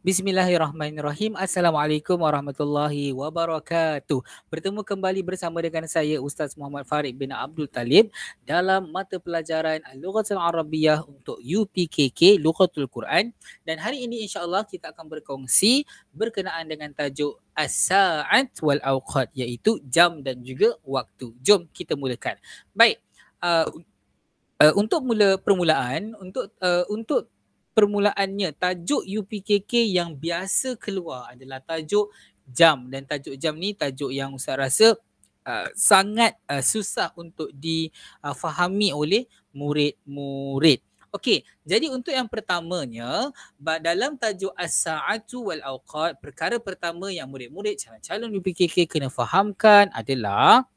Bismillahirrahmanirrahim. Assalamualaikum warahmatullahi wabarakatuh. Bertemu kembali bersama dengan saya Ustaz Muhammad Farid bin Abdul Talib dalam mata pelajaran Al-Lughatul Arabiyyah untuk UPKK Lughatul Quran, dan hari ini insya-Allah kita akan berkongsi berkenaan dengan tajuk As-Sa'at wal Awqat, iaitu jam dan juga waktu. Jom kita mulakan. Baik. Untuk permulaannya, tajuk UPKK yang biasa keluar adalah tajuk jam, dan tajuk jam ni tajuk yang Ustaz rasa sangat susah untuk difahami oleh murid-murid. Okey, jadi untuk yang pertamanya, dalam tajuk As-Sa'atu wal Awqat, perkara pertama yang murid-murid calon-calon UPKK kena fahamkan adalah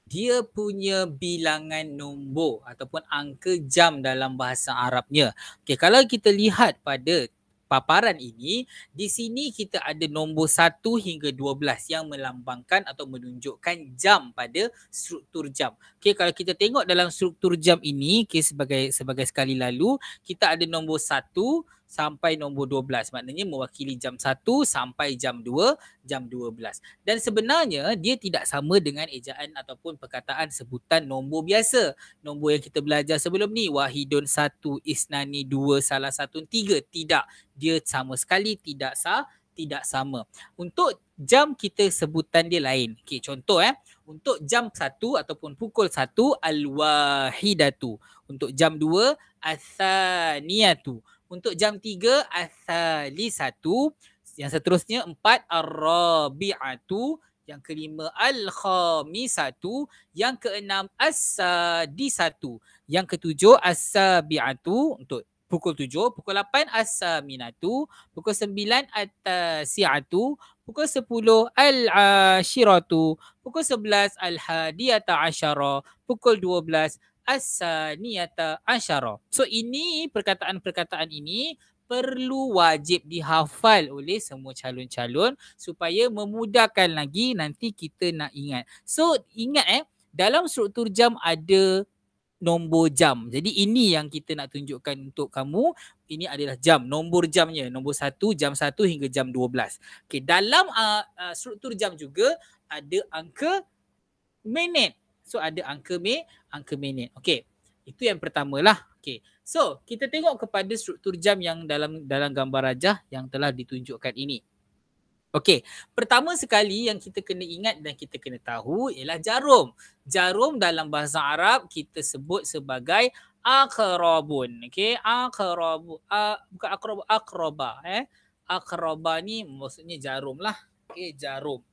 dia punya bilangan nombor ataupun angka jam dalam bahasa Arabnya. Okey, kalau kita lihat pada paparan ini, di sini kita ada nombor 1 hingga 12 yang melambangkan atau menunjukkan jam pada struktur jam. Okey, kalau kita tengok dalam struktur jam ini, okay, sebagai sekali lalu, kita ada nombor 1 sampai nombor 12. Maknanya mewakili jam 1 sampai jam 2, jam 12. Dan sebenarnya dia tidak sama dengan ejaan ataupun perkataan sebutan nombor biasa. Nombor yang kita belajar sebelum ni, wahidun 1, isnani 2, salah satu 3. Tidak. Dia sama sekali tidak sama. Untuk jam kita sebutan dia lain. Okey, contoh untuk jam 1 ataupun pukul 1, al-wahidatu. Untuk jam 2, as-saniyatu. Untuk jam 3, as-salisatu. Yang seterusnya 4, ar-rabi'atu. Yang kelima, al-khamisatu. Yang keenam, as-sadisatu. Yang ketujuh, as-sabi'atu. Untuk pukul 7, pukul 8 as-saminatu, pukul 9 at-tasi'atu, pukul 10 al-ashiratu, pukul 11 al-hadiyata asyara, pukul 12 as-saniyata asyara. So ini perkataan-perkataan ini perlu wajib dihafal oleh semua calon-calon supaya memudahkan lagi nanti kita nak ingat. So ingat dalam struktur jam ada nombor jam. Jadi ini yang kita nak tunjukkan untuk kamu. Ini adalah jam, nombor jamnya. Nombor 1, jam 1 hingga jam 12. Okay, dalam struktur jam juga ada angka minit. So ada angka minit. Okey. Itu yang pertamalah. Okey. So, kita tengok kepada struktur jam yang dalam gambar rajah yang telah ditunjukkan ini. Okey, pertama sekali yang kita kena ingat dan kita kena tahu ialah jarum. Jarum dalam bahasa Arab kita sebut sebagai aqrabun. Okey, bukan aqraba. Aqraba ni maksudnya jarum lah. Okey, jarum.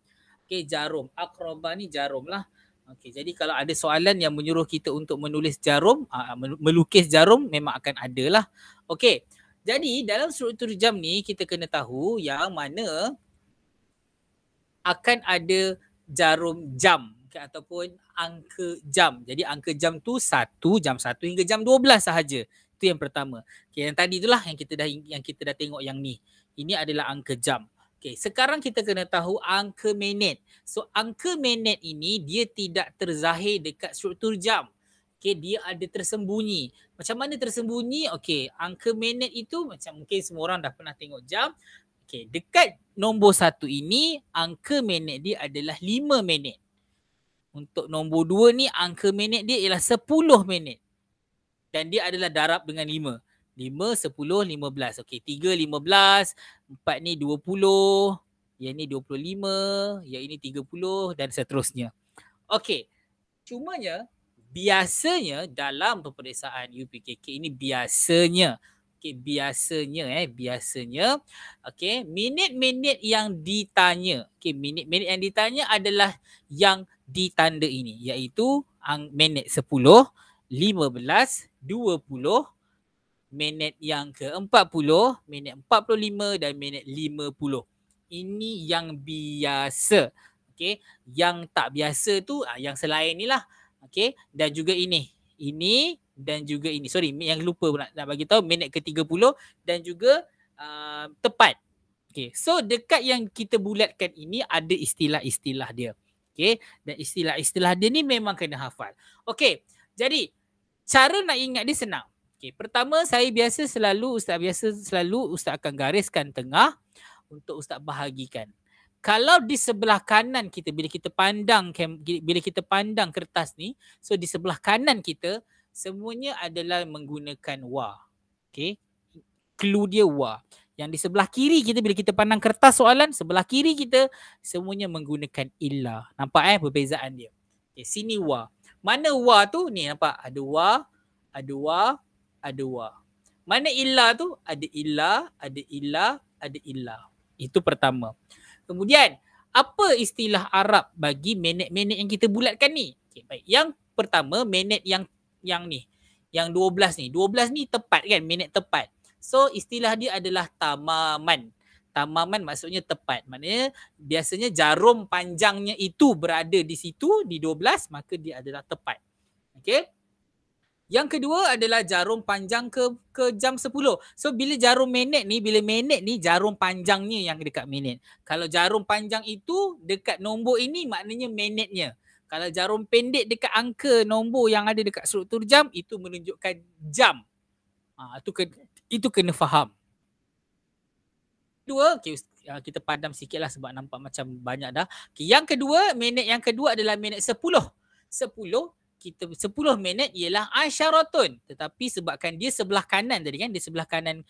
Okey, jarum. Aqraba ni jarum lah. Okey, jadi kalau ada soalan yang menyuruh kita untuk menulis jarum, melukis jarum, memang akan ada lah. Okey, jadi dalam struktur jam ni kita kena tahu yang mana akan ada jarum jam ataupun angka jam. Jadi angka jam tu 1, jam 1 hingga jam 12 sahaja. Itu yang pertama. Okay, yang tadi itulah yang kita dah tengok yang ni. Ini adalah angka jam. Okay, sekarang kita kena tahu angka minit. So angka minit ini dia tidak terzahir dekat struktur jam. Okay, dia ada tersembunyi. Macam mana tersembunyi? Okay, angka minit itu macam mungkin semua orang dah pernah tengok jam. Okay, dekat nombor 1 ini, angka minit dia adalah 5 minit. Untuk nombor 2 ni, angka minit dia ialah 10 minit. Dan dia adalah darab dengan 5. 5, 10, 15. Okey, 3, 15. 4 ni 20. Yang ni 25. Yang ini 30 dan seterusnya. Okey, cumanya biasanya dalam peperiksaan UPKK ini biasanya okey, minit-minit yang ditanya. Okey, minit-minit yang ditanya adalah yang ditanda ini, iaitu minit 10, 15, 20, minit yang ke-40, minit 45 dan minit 50. Ini yang biasa. Okey, yang tak biasa tu yang selain ni lah. Okey, dan juga ini dan juga ini. Sorry, yang lupa nak bagi tahu, minit ke-30 dan juga tepat. Okey, so dekat yang kita bulatkan ini ada istilah-istilah dia. Okey, dan istilah-istilah dia ni memang kena hafal. Okey, jadi cara nak ingat dia senang. Okay, pertama Ustaz selalu akan gariskan tengah untuk Ustaz bahagikan. Kalau di sebelah kanan kita bila kita pandang kertas ni, so di sebelah kanan kita semuanya adalah menggunakan wa. Okay, clue dia wa. Yang di sebelah kiri kita bila kita pandang kertas soalan, sebelah kiri kita semuanya menggunakan illa. Nampak perbezaan dia. Okay, sini wa. Mana wa tu? Ni nampak ada wa, ada wa, ada wa. Mana illa tu? Ada illa, ada illa, ada illa. Itu pertama. Kemudian, apa istilah Arab bagi minit-minit yang kita bulatkan ni? Okay, baik. Yang pertama, minit yang ni. Yang 12 ni. 12 ni tepat kan? Minit tepat. So, istilah dia adalah tamaman. Tamaman maksudnya tepat. Maknanya, biasanya jarum panjangnya itu berada di situ, di 12, maka dia adalah tepat. Okay? Yang kedua adalah jarum panjang ke jam 10. So bila minit ni jarum panjangnya yang dekat minit. Kalau jarum panjang itu dekat nombor ini maknanya minitnya. Kalau jarum pendek dekat angka nombor yang ada dekat struktur jam itu menunjukkan jam. Itu kena faham. Kedua, okay, kita padam sikitlah sebab nampak macam banyak dah. Okay, minit yang kedua adalah minit 10. 10 minit ialah asyaratun, tetapi sebabkan dia sebelah kanan tadi kan, dia sebelah kanan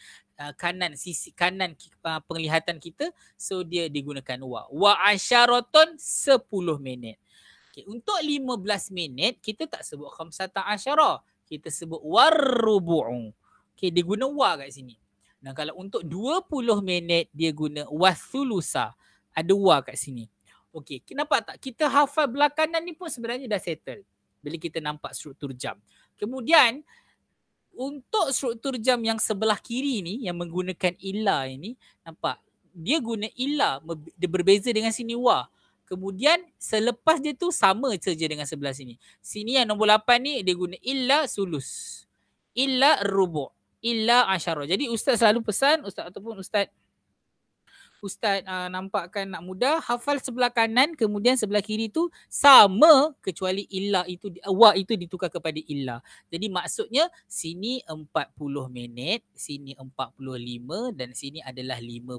sisi kanan penglihatan kita, so dia digunakan wa asyaratun 10 minit. Okay, untuk 15 minit kita tak sebut khamsata asyara, kita sebut warrubu'u. Okay, dia guna wa kat sini. Dan kalau untuk 20 minit dia guna wathulusa, ada wa kat sini. Okay, kenapa tak kita hafal belah kanan ni pun sebenarnya dah settle bila kita nampak struktur jam. Kemudian untuk struktur jam yang sebelah kiri ni yang menggunakan illa ini, nampak dia guna illa, dia berbeza dengan sini wa. Kemudian selepas dia tu sama saja dengan sebelah sini. Sini yang nombor 8 ni dia guna illa sulus, illa rubu', illa asyara. Jadi ustaz selalu pesan Ustaz nampakkan nak mudah, hafal sebelah kanan kemudian sebelah kiri tu sama kecuali illa itu, wa itu ditukar kepada illa. Jadi maksudnya sini 40 minit, sini 45 dan sini adalah 50.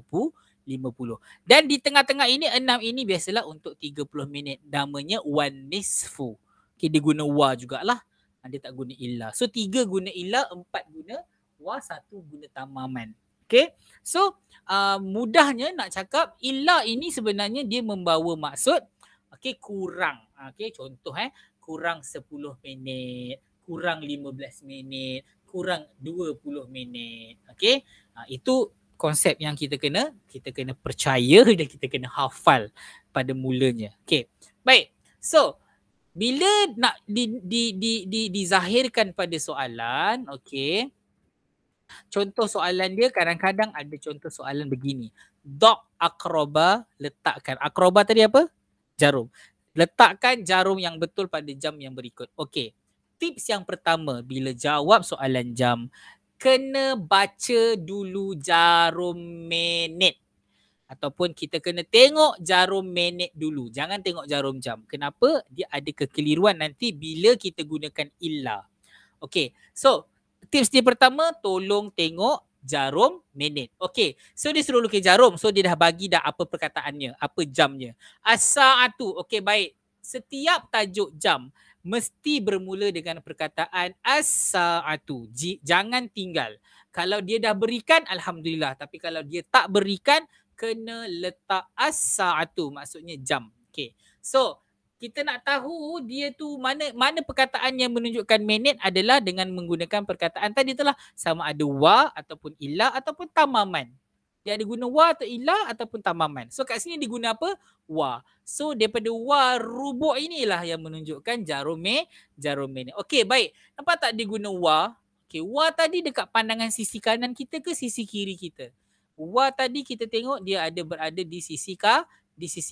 Dan di tengah-tengah ini 6 ini biasalah untuk 30 minit. Namanya wan nisfu. Okay, dia guna wa jugalah. Dia tak guna illa. So 3 guna illa, 4 guna wa, 1 guna tamaman. Okay, so mudahnya nak cakap illa ini sebenarnya dia membawa maksud kurang. Contoh kurang 10 minit, kurang 15 minit, kurang 20 minit. Itu konsep yang kita kena percaya dan kita kena hafal pada mulanya. Baik. So bila nak dizahirkan pada soalan, contoh soalan dia kadang-kadang ada contoh soalan begini. Dok akroba, letakkan. Akroba tadi apa? Jarum. Letakkan jarum yang betul pada jam yang berikut. Tips yang pertama bila jawab soalan jam, kena baca dulu jarum minit. Ataupun kita kena tengok jarum minit dulu. Jangan tengok jarum jam. Kenapa? Dia ada kekeliruan nanti bila kita gunakan illa. So tips dia pertama, tolong tengok jarum minit. So dia suruh lukis jarum. So dia dah bagi dah apa perkataannya, apa jamnya. As-sa'atu. Baik. Setiap tajuk jam mesti bermula dengan perkataan as-sa'atu. Jangan tinggal. Kalau dia dah berikan, alhamdulillah. Tapi kalau dia tak berikan, kena letak as-sa'atu. Maksudnya jam. So kita nak tahu dia tu mana perkataan yang menunjukkan minit adalah dengan menggunakan perkataan tadi itulah, sama ada wa ataupun illa ataupun tamaman. Dia ada guna wa atau illa ataupun tamaman. So kat sini diguna apa? Wa. So daripada wa rubu' inilah yang menunjukkan jarum minit. Baik. Nampak tak dia guna wa? Wa tadi dekat pandangan sisi kanan kita ke sisi kiri kita? Wa tadi kita tengok dia berada di sisi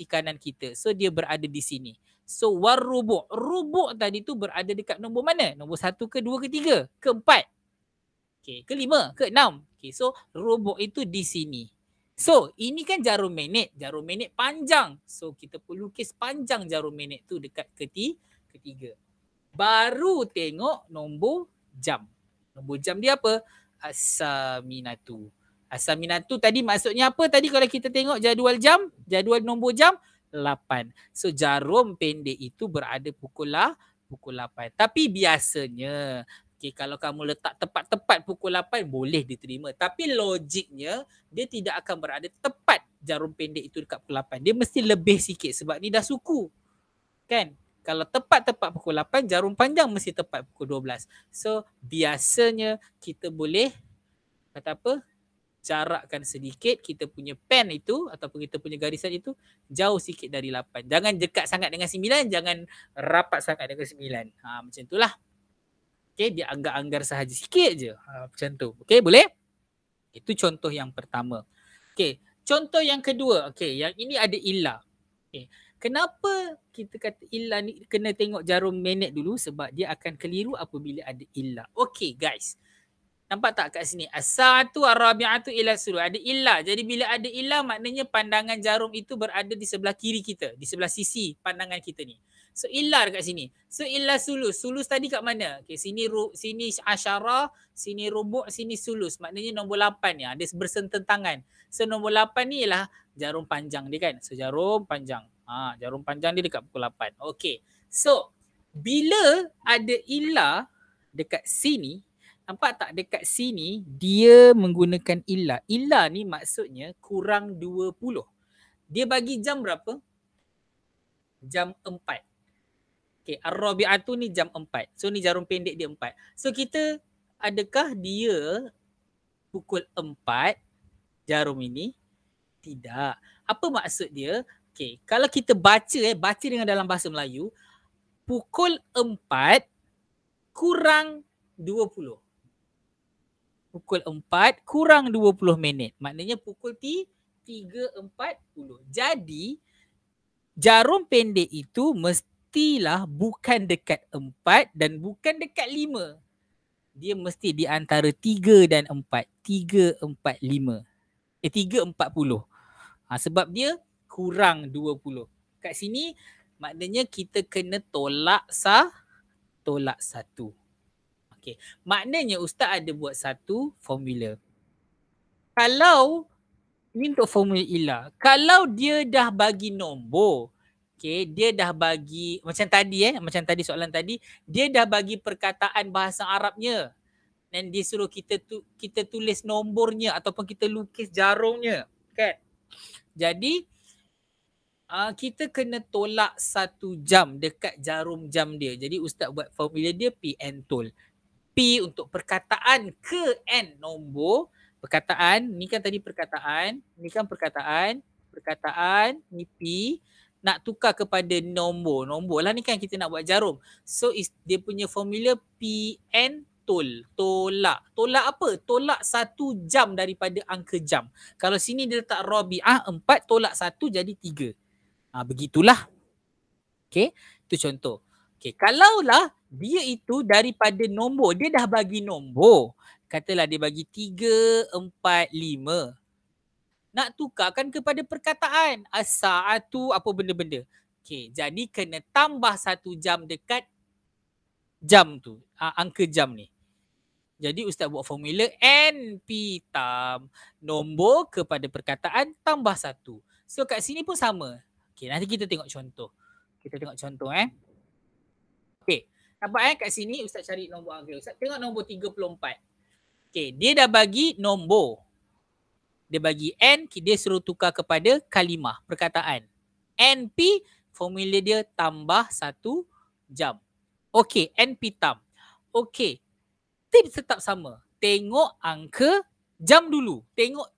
kanan kita. So dia berada di sini. So warrubu'. Rubu' tadi tu berada dekat nombor mana? Nombor 1 ke 2 ke 3 ke 4? Ke 5 ke 6? So rubu' itu di sini. So ini kan jarum minit. Jarum minit panjang. So kita perlu lukis panjang jarum minit tu dekat ketiga. Baru tengok nombor jam. Nombor jam dia apa? As-saminatu. As-saminatu tadi maksudnya apa tadi kalau kita tengok jadual jam, jadual nombor jam 8. So jarum pendek itu berada pukul 8. Tapi biasanya kalau kamu letak tepat-tepat pukul 8 boleh diterima. Tapi logiknya dia tidak akan berada tepat jarum pendek itu dekat pukul 8. Dia mesti lebih sikit sebab ni dah suku. Kan? Kalau tepat-tepat pukul 8, jarum panjang mesti tepat pukul 12. So biasanya kita boleh kata apa? Jarakkan sedikit kita punya pen itu ataupun kita punya garisan itu jauh sikit dari 8. Jangan dekat sangat dengan 9, jangan rapat sangat dengan 9. Macam itulah. Okay, dia anggar-anggar sahaja sikit je. Macam tu. Okay, boleh? Itu contoh yang pertama. Okay, contoh yang kedua. Okay, yang ini ada ilah. Okay. Kenapa kita kata ilah ni kena tengok jarum minit dulu sebab dia akan keliru apabila ada ilah. Okay guys. Nampak tak kat sini? As-sa'atu ar-rabi'atu ila suluh. Ada ilah. Jadi bila ada ilah maknanya pandangan jarum itu berada di sebelah kiri kita. Di sebelah sisi pandangan kita ni. So ilah dekat sini. So ilah sulus. Sulus tadi kat mana? Okay, sini asyarah, sini rubu', sini sulus. Maknanya nombor 8 ni. Dia bersententangan. So nombor 8 ni ialah jarum panjang dia kan. So jarum panjang. Jarum panjang dia dekat pukul 8. Okay. So bila ada ilah dekat sini, nampak tak dekat sini dia menggunakan ilah. Ilah ni maksudnya kurang 20. Dia bagi jam berapa? Jam 4. Okay, ar-rabi'atu ni jam 4. So ni jarum pendek dia 4. So kita adakah dia pukul 4 jarum ini? Tidak. Apa maksud dia? Okay, kalau kita baca dengan dalam bahasa Melayu, pukul 4 kurang 20. Pukul 4 kurang 20 minit. Maknanya pukul 3.40. Jadi jarum pendek itu mestilah bukan dekat 4 dan bukan dekat 5. Dia mesti di antara 3 dan 4. 3.45. 3.40. Sebab dia kurang 20. Kat sini maknanya kita kena tolak 1. Okay. Maknanya Ustaz ada buat satu formula. Kalau ni untuk formula ilah. Kalau dia dah bagi nombor, okay, dia dah bagi macam tadi soalan tadi, dia dah bagi perkataan bahasa Arabnya dan dia suruh kita tulis nombornya ataupun kita lukis jarumnya, kan? Jadi kita kena tolak 1 jam dekat jarum jam dia. Jadi Ustaz buat formula dia PN tool. P untuk perkataan ke N nombor. Perkataan, ni kan tadi perkataan, ni kan perkataan, ni P. Nak tukar kepada nombor. Nombor lah ni kan kita nak buat jarum. So dia punya formula PN tool. Tolak. Tolak apa? Tolak 1 jam daripada angka jam. Kalau sini dia letak Rabi'ah 4, tolak 1 jadi 3. Begitulah. Okay, itu contoh. Okay, kalaulah dia itu daripada nombor, dia dah bagi nombor. Katalah dia bagi 3, 4, 5. Nak tukarkan kepada perkataan. As-sa'atu apa benda-benda. Okay, jadi kena tambah 1 jam dekat jam tu. Angka jam ni. Jadi Ustaz buat formula NP tam. Nombor kepada perkataan tambah 1. So kat sini pun sama. Okay, nanti kita tengok contoh. Kita tengok contoh Okay. Nampak kat sini Ustaz cari nombor angka. Ustaz tengok nombor 34. Okay. Dia dah bagi nombor. Dia bagi N, dia suruh tukar kepada kalimah, perkataan. NP, formula dia tambah 1 jam. Okay. NP tam. Okay. Tips tetap sama. Tengok angka jam dulu. Tengok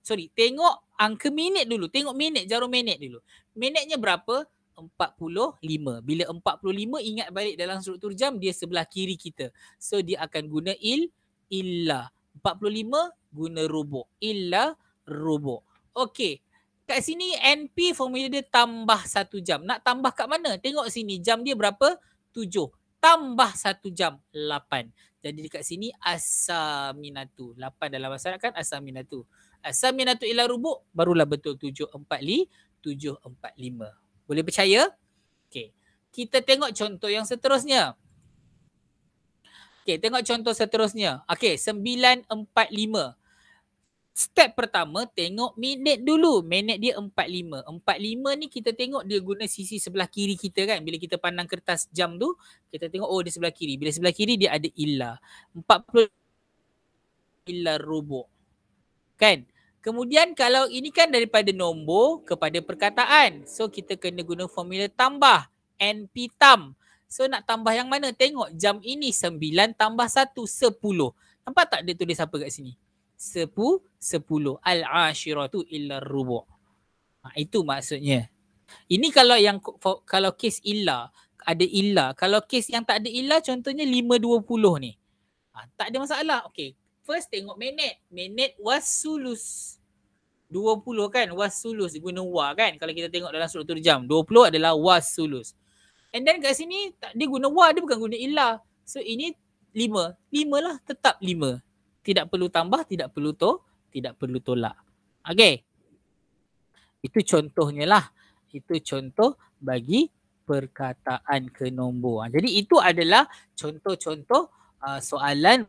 angka minit dulu. Tengok minit, jarum minit dulu. Minitnya berapa? 45. Bila 45 ingat balik dalam struktur jam dia sebelah kiri kita. So dia akan guna illah. 45 guna rubu'. Illah rubu'. Okey. Kat sini NP formula dia tambah 1 jam. Nak tambah kat mana? Tengok sini jam dia berapa? 7. Tambah 1 jam 8. Jadi dekat sini as-saminatu. 8 dalam bahasa Arab kan as-saminatu. As-saminatu ila rubu' barulah betul 745. Boleh percaya? Okey. Kita tengok contoh yang seterusnya. Okey, tengok contoh seterusnya. Okey, 9.45. Step pertama, tengok minit dulu. Minit dia 45. 45 ni kita tengok dia guna sisi sebelah kiri kita kan. Bila kita pandang kertas jam tu, kita tengok oh dia sebelah kiri. Bila sebelah kiri dia ada illa. 40 illa rubuk. Kan? Kemudian kalau ini kan daripada nombor kepada perkataan. So kita kena guna formula tambah. NP tam. So nak tambah yang mana? Tengok jam ini 9 tambah 1, 10. Nampak tak dia tulis apa kat sini? 10. Al-ashiratu illa rubuk. Itu maksudnya. Ini kalau kes illa, ada illa. Kalau kes yang tak ada illa, contohnya 5.20 ni. Tak ada masalah. Okay. First tengok minit. Minit was sulus. 20 kan was sulus guna wa kan. Kalau kita tengok dalam struktur jam, 20 adalah was sulus. And then kat sini dia guna wa, dia bukan guna illa. So ini 5. 5 lah, tetap 5. Tidak perlu tambah, tidak perlu tolak. Okay. Itu contohnya lah. Itu contoh bagi perkataan ke nombor. Jadi itu adalah contoh-contoh soalan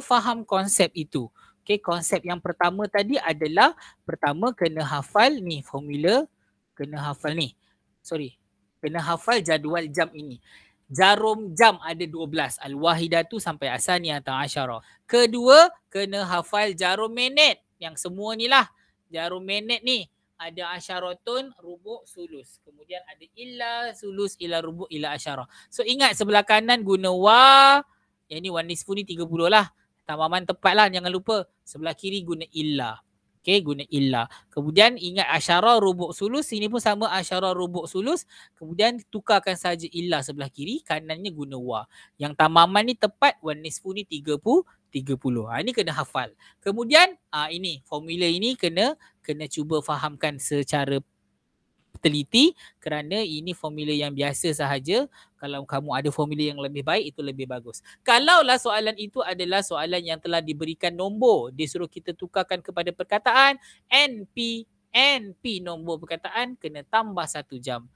faham konsep itu. Okay, konsep yang pertama tadi adalah pertama kena hafal ni formula, kena hafal ni. Kena hafal jadual jam ini. Jarum jam ada 12. Al-wahidatu sampai asaniyata asyara. Kedua, kena hafal jarum minit. Yang semua ni lah. Jarum minit ni. Ada asyaratun, rubuk, sulus. Kemudian ada illa, sulus, illa, rubuk, illa, asyara. So ingat sebelah kanan guna wa. Yang ni 1/2 ni 30 lah. Tamaman tepat lah, jangan lupa. Sebelah kiri guna illa. Okay, guna illa. Kemudian ingat asyara, rubuk, sulus. Sini pun sama asyara, rubuk, sulus. Kemudian tukarkan saja illa sebelah kiri. Kanannya guna wa. Yang tamaman ni tepat, 1/2 ni 30. Ini kena hafal. Kemudian ini formula ini kena cuba fahamkan secara teliti kerana ini formula yang biasa sahaja. Kalau kamu ada formula yang lebih baik, itu lebih bagus. Kalaulah soalan itu adalah soalan yang telah diberikan nombor, dia suruh kita tukarkan kepada perkataan, NP nombor perkataan kena tambah 1 jam.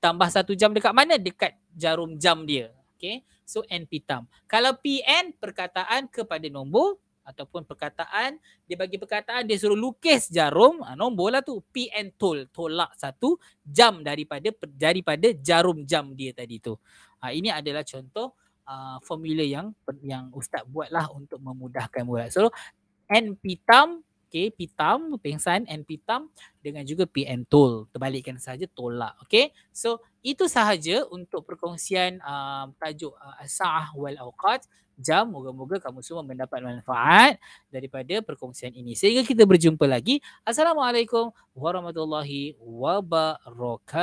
Tambah 1 jam dekat mana? Dekat jarum jam dia. Okay. So NP tam. Kalau PN perkataan kepada nombor ataupun perkataan, dia bagi perkataan, dia suruh lukis jarum, nombor lah tu. PN tolak 1 jam daripada jarum jam dia tadi tu. Ini adalah contoh formula yang Ustaz buatlah untuk memudahkan buat. So NP tam, okay, P tam pengsan, NP tam dengan juga PN tol. Terbalikkan saja tolak. Okay. So itu sahaja untuk perkongsian tajuk as-sa'ah wal awqat, jam. Moga-moga kamu semua mendapat manfaat daripada perkongsian ini. Sehingga kita berjumpa lagi. Assalamualaikum warahmatullahi wabarakatuh.